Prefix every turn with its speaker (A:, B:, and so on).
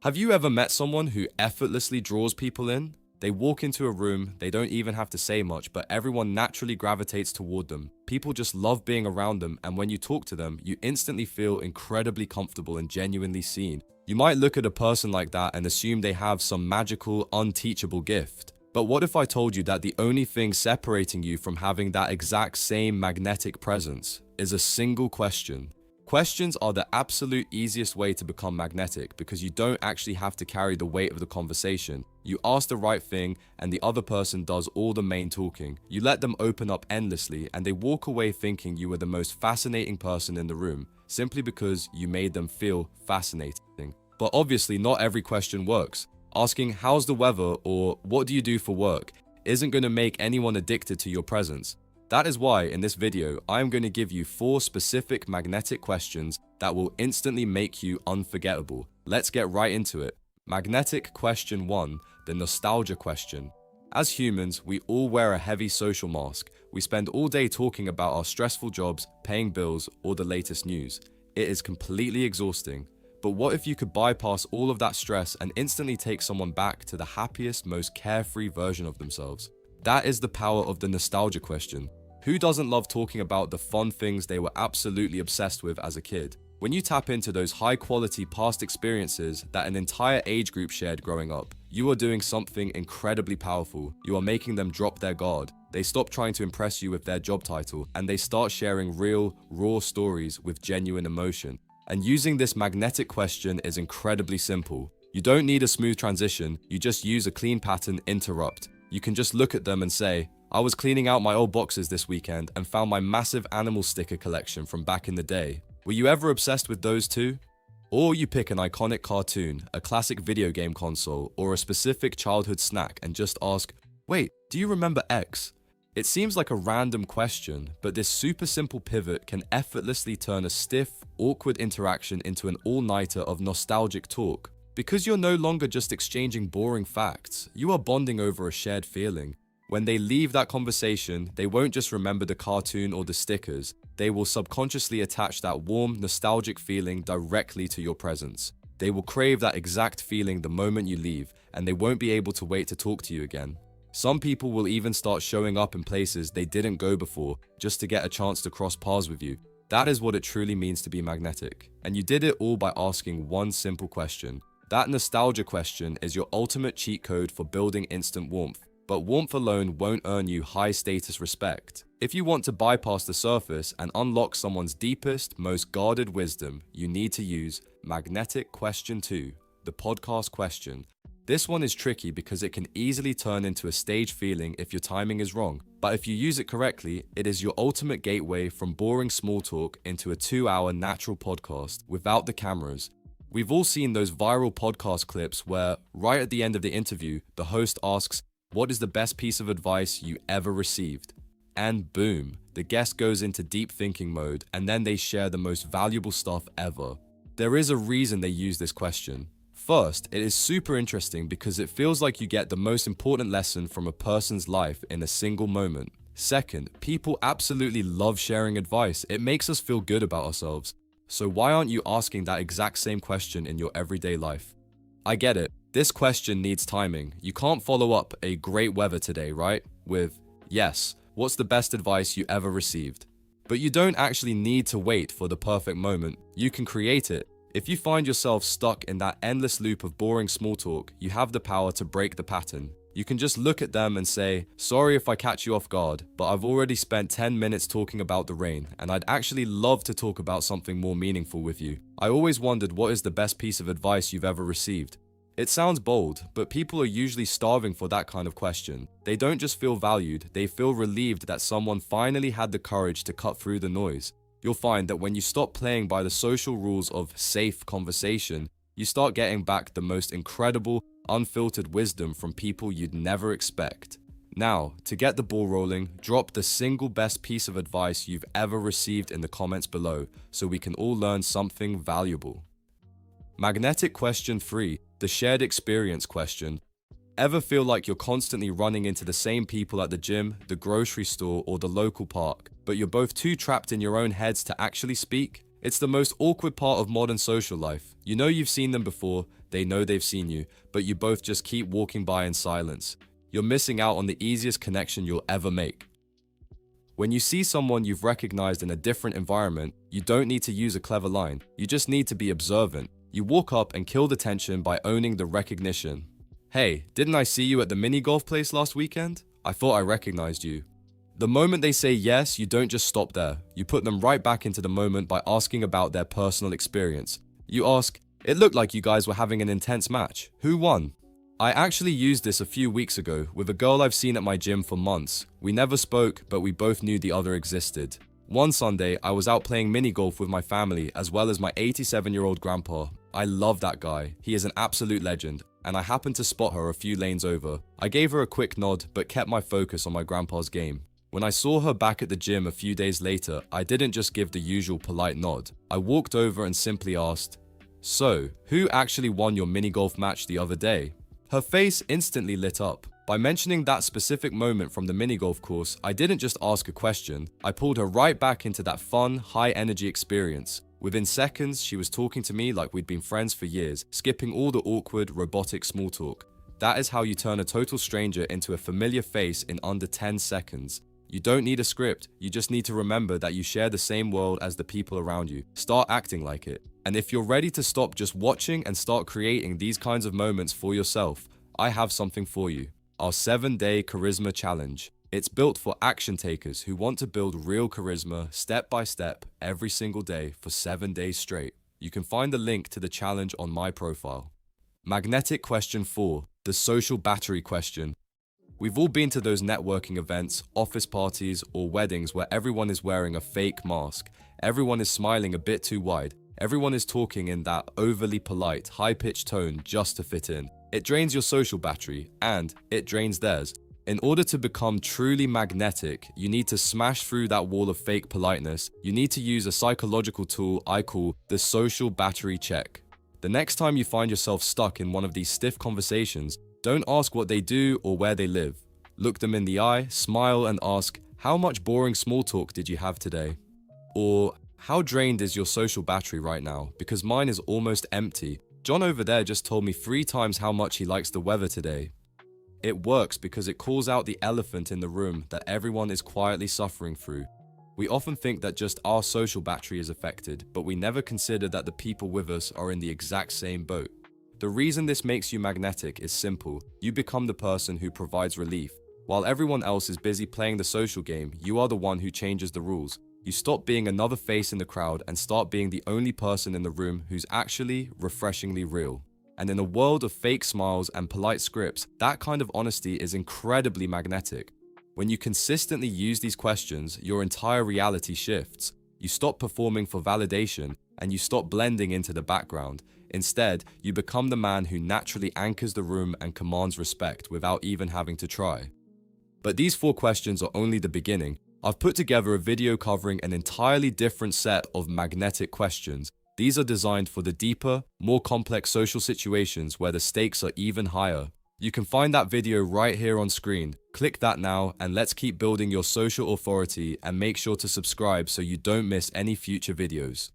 A: Have you ever met someone who effortlessly draws people in? They walk into a room, they don't even have to say much, but everyone naturally gravitates toward them. People just love being around them, and when you talk to them, you instantly feel incredibly comfortable and genuinely seen. You might look at a person like that and assume they have some magical, unteachable gift. But what if I told you that the only thing separating you from having that exact same magnetic presence is a single question? Questions are the absolute easiest way to become magnetic because you don't actually have to carry the weight of the conversation. You ask the right thing and the other person does all the main talking. You let them open up endlessly and they walk away thinking you were the most fascinating person in the room simply because you made them feel fascinating. But obviously not every question works. Asking how's the weather or what do you do for work isn't going to make anyone addicted to your presence. That is why in this video, I am going to give you 4 specific magnetic questions that will instantly make you unforgettable. Let's get right into it. Magnetic question 1, the nostalgia question. As humans, we all wear a heavy social mask. We spend all day talking about our stressful jobs, paying bills, or the latest news. It is completely exhausting. But what if you could bypass all of that stress and instantly take someone back to the happiest, most carefree version of themselves? That is the power of the nostalgia question. Who doesn't love talking about the fun things they were absolutely obsessed with as a kid? When you tap into those high-quality past experiences that an entire age group shared growing up, you are doing something incredibly powerful. You are making them drop their guard. They stop trying to impress you with their job title, and they start sharing real, raw stories with genuine emotion. And using this magnetic question is incredibly simple. You don't need a smooth transition, you just use a clean pattern interrupt. You can just look at them and say, I was cleaning out my old boxes this weekend and found my massive animal sticker collection from back in the day. Were you ever obsessed with those too? Or you pick an iconic cartoon, a classic video game console, or a specific childhood snack and just ask, wait, do you remember X? It seems like a random question, but this super simple pivot can effortlessly turn a stiff, awkward interaction into an all-nighter of nostalgic talk. Because you're no longer just exchanging boring facts, you are bonding over a shared feeling. When they leave that conversation, they won't just remember the cartoon or the stickers, they will subconsciously attach that warm, nostalgic feeling directly to your presence. They will crave that exact feeling the moment you leave, and they won't be able to wait to talk to you again. Some people will even start showing up in places they didn't go before, just to get a chance to cross paths with you. That is what it truly means to be magnetic. And you did it all by asking one simple question. That nostalgia question is your ultimate cheat code for building instant warmth. But warmth alone won't earn you high status respect. If you want to bypass the surface and unlock someone's deepest, most guarded wisdom, you need to use magnetic question 2, the podcast question. This one is tricky because it can easily turn into a stage feeling if your timing is wrong. But if you use it correctly, it is your ultimate gateway from boring small talk into a 2-hour natural podcast without the cameras. We've all seen those viral podcast clips where, right at the end of the interview, the host asks, what is the best piece of advice you ever received? And boom, the guest goes into deep thinking mode and then they share the most valuable stuff ever. There is a reason they use this question. First, it is super interesting because it feels like you get the most important lesson from a person's life in a single moment. Second, people absolutely love sharing advice. It makes us feel good about ourselves. So why aren't you asking that exact same question in your everyday life? I get it. This question needs timing. You can't follow up a great weather today, right? With, yes, what's the best advice you ever received? But you don't actually need to wait for the perfect moment. You can create it. If you find yourself stuck in that endless loop of boring small talk, you have the power to break the pattern. You can just look at them and say, sorry if I catch you off guard, but I've already spent 10 minutes talking about the rain, and I'd actually love to talk about something more meaningful with you. I always wondered what is the best piece of advice you've ever received. It sounds bold, but people are usually starving for that kind of question. They don't just feel valued, they feel relieved that someone finally had the courage to cut through the noise. You'll find that when you stop playing by the social rules of safe conversation, you start getting back the most incredible, unfiltered wisdom from people you'd never expect. Now, to get the ball rolling, drop the single best piece of advice you've ever received in the comments below so we can all learn something valuable. Magnetic question 3, the shared experience question. Ever feel like you're constantly running into the same people at the gym, the grocery store, or the local park, but you're both too trapped in your own heads to actually speak? It's the most awkward part of modern social life. You know you've seen them before, they know they've seen you, but you both just keep walking by in silence. You're missing out on the easiest connection you'll ever make. When you see someone you've recognized in a different environment, you don't need to use a clever line. You just need to be observant. You walk up and kill the tension by owning the recognition. Hey, didn't I see you at the mini golf place last weekend? I thought I recognized you. The moment they say yes, you don't just stop there. You put them right back into the moment by asking about their personal experience. You ask, "It looked like you guys were having an intense match. Who won?" I actually used this a few weeks ago with a girl I've seen at my gym for months. We never spoke, but we both knew the other existed. One Sunday, I was out playing mini golf with my family as well as my 87-year-old grandpa. I love that guy. He is an absolute legend, and I happened to spot her a few lanes over. I gave her a quick nod, but kept my focus on my grandpa's game. When I saw her back at the gym a few days later, I didn't just give the usual polite nod. I walked over and simply asked, "So, who actually won your mini golf match the other day?" Her face instantly lit up. By mentioning that specific moment from the mini golf course, I didn't just ask a question, I pulled her right back into that fun, high-energy experience. Within seconds, she was talking to me like we'd been friends for years, skipping all the awkward, robotic small talk. That is how you turn a total stranger into a familiar face in under 10 seconds. You don't need a script, you just need to remember that you share the same world as the people around you. Start acting like it. And if you're ready to stop just watching and start creating these kinds of moments for yourself, I have something for you. Our 7-day Charisma Challenge. It's built for action takers who want to build real charisma step by step every single day for 7 days straight. You can find the link to the challenge on my profile. Magnetic question 4, the social battery question. We've all been to those networking events, office parties, or weddings where everyone is wearing a fake mask. Everyone is smiling a bit too wide. Everyone is talking in that overly polite, high-pitched tone just to fit in. It drains your social battery, and it drains theirs. In order to become truly magnetic, you need to smash through that wall of fake politeness. You need to use a psychological tool I call the social battery check. The next time you find yourself stuck in one of these stiff conversations, don't ask what they do or where they live. Look them in the eye, smile, and ask, "How much boring small talk did you have today?" Or, "How drained is your social battery right now? Because mine is almost empty. John over there just told me 3 times how much he likes the weather today." It works because it calls out the elephant in the room that everyone is quietly suffering through. We often think that just our social battery is affected, but we never consider that the people with us are in the exact same boat. The reason this makes you magnetic is simple. You become the person who provides relief. While everyone else is busy playing the social game, you are the one who changes the rules. You stop being another face in the crowd and start being the only person in the room who's actually refreshingly real. And in a world of fake smiles and polite scripts, that kind of honesty is incredibly magnetic. When you consistently use these questions, your entire reality shifts. You stop performing for validation and you stop blending into the background. Instead, you become the man who naturally anchors the room and commands respect without even having to try. But these 4 questions are only the beginning. I've put together a video covering an entirely different set of magnetic questions. These are designed for the deeper, more complex social situations where the stakes are even higher. You can find that video right here on screen. Click that now and let's keep building your social authority, and make sure to subscribe so you don't miss any future videos.